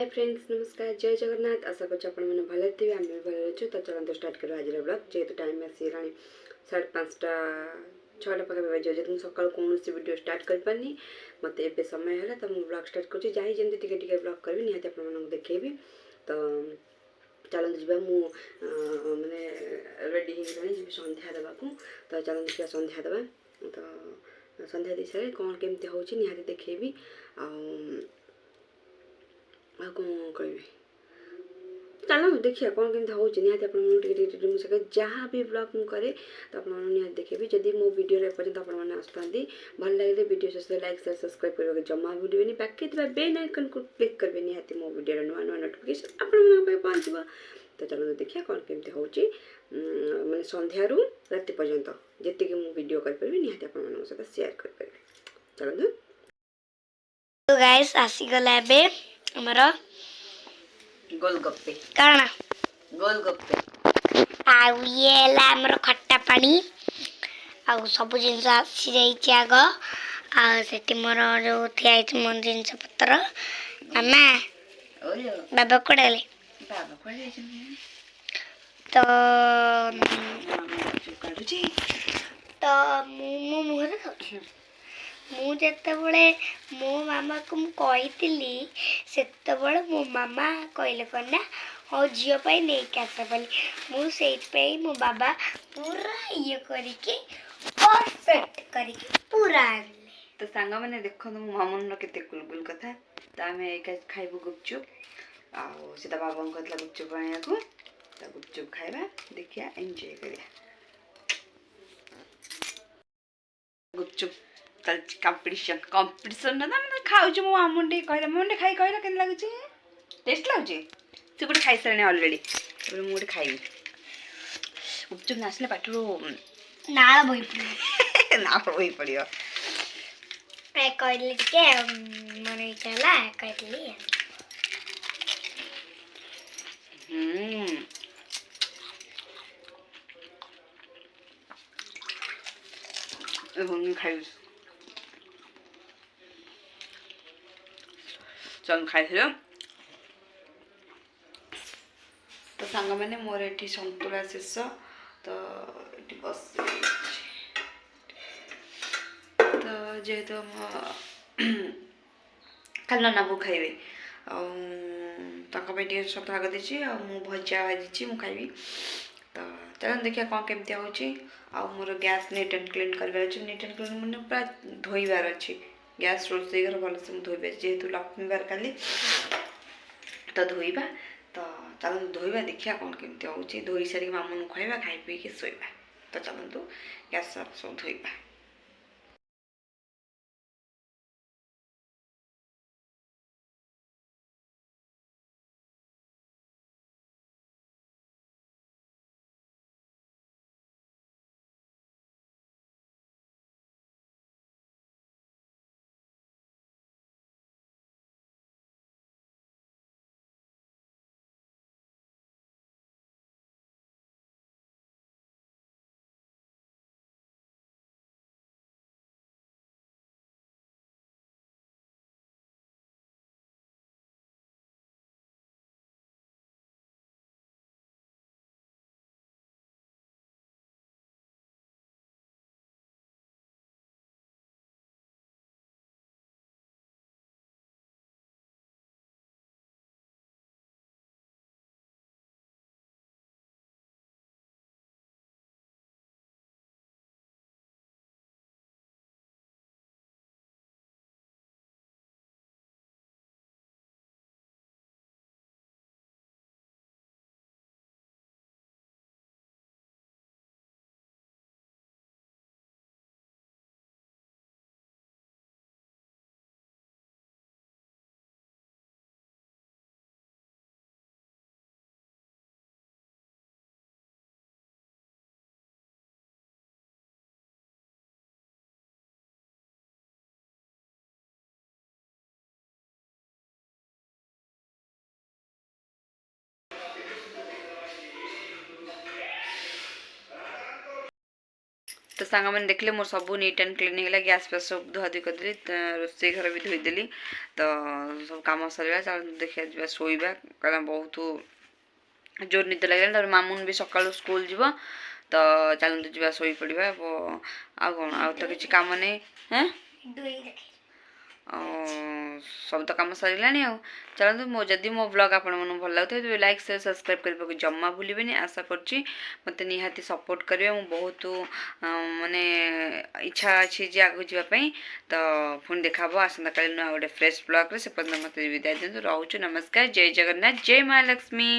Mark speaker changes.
Speaker 1: Hi friends नमस्कार जय जगन्नाथ आशा कर भले थे आम भी भले अच्छे तो चलते स्टार्ट कर आज ब्लॉग जेहेतु टाइम आसी 5:30 6टा पाखे बजे मुझे सका कौन वीडियो स्टार्ट कर पारनी मत ए समय है तो मुझे ब्लॉग स्टार्ट कर जमी टे ब्लॉग करी निहती आप देखेबी तो चलते जा मैंने रेडी हो जी संध्या देवाक तो चलते जा संध्या देवा तो संध्या दे सारे कौन केमती हो निहती देखेबी कौन कह चलो देखिए कौन केमती हो निहती आप जहाँ भी ब्लॉग मुझे तो आप देखेबी जदि मो वीडियो एपर्यंत आपने आसता भल लगे वीडियो शेष लाइक शेयर सब्सक्राइब करने जमा भूलें बाकी बेल आइकन को क्लिक करेंगे निहती मो वीडियो नुआ नुआ नोटिफिकेशन आप पहुँचो तो चलो देखिए कौन केमती हो मैंने संध्यारू राति पर्यंत जी मुझे वीडियो करें निहती आप सहित सेयार कर चलो
Speaker 2: तो गाइस आसीगला एबे हमरा
Speaker 1: गोलगप्पे
Speaker 2: काना
Speaker 1: गोलगप्पे
Speaker 2: आउ ये ला हमर खट्टा पानी आउ सब जिंस आसी जाई आग आ सेटी मोर जो थिया मन जिंस पत्र मामा बाबा कोड़ले तो तो मु मुहरे खाऊ मु जेतेबेले मो मामा को मु कही सेतेबेले मो मामा कहले कना हो झील पाई नहीं आस बोली मुझे मो बाबा पूरा ये करके परफेक्ट करके पूरा
Speaker 1: तो सांग मैंने देखो मो मामन केते गुलगुल कथा तो आम एक खाइबू गुपचुप आदा बाबा कहला गुपचुप आने को तो गुपचुप खाइबा देखिया एंजॉय करिया गुपचुप कंपटीशन कंपटीशन ना मैं खाऊ मो मामुंडे कहला मामुंडे खाई कहला के लगुच टेस्ट लगुच से गोटे खाई सारे अलरेडी मुझे खाइबी गुपचुप नाचले पाटू
Speaker 2: नाल बोई पड़े
Speaker 1: ना बोई पड़ियो
Speaker 2: कहले के मन चला कहली
Speaker 1: खाई चल खाई तो सांग मैंने मोर ये संतुला शेष तो ये बस तो जेहेतु खाली ननाबू खाइबे आगे सब आग देती भजा भाजी मुझे खाइबी तो चलो देखिए कौन केमती हो मोर गैस नीट एंड क्लीन कर नीट एंड क्लीन मैंने पूरा धोइबार अच्छी गैस रोषे घर भल से धोबे जेहेतु लक्ष्मीवार काली तो धोइबा तो चलो धोइबा देखिया कौन केमती हो धोई सारी मामू खाइबा खाई पी शोइबा तो चलतु गैस सब धोइबा। तो सांग मैंने देखले मोर सब नीट एंड क्लीन है गैस फैस सब धुआधुई करदेली रोषे घर भी धोईदेली तो सब कम सर चल देखा जा शोबा कहना बहुत जोर निद लगे मामून भी सकालू स्कूल जीव तो चलते जा शोई पड़ा आ कौन आ तो किसी कम नहीं हैं सब तो कम सरला चलते मो जदि मो ब्लॉग आपण मन भल लगे तो लाइक शेयर सब्सक्राइब करने को जमा भूलें आशा करुँच मत निहाती सपोर्ट करेंगे मु बहुत माने इच्छा अच्छी जे आगे जावाई तो पुणी देखा आसंता काली नुआ गोटे फ्रेश ब्लॉग से पर्यटन मत विदाय दिखाँ रोचु नमस्कार जय जगन्नाथ जय महालक्ष्मी।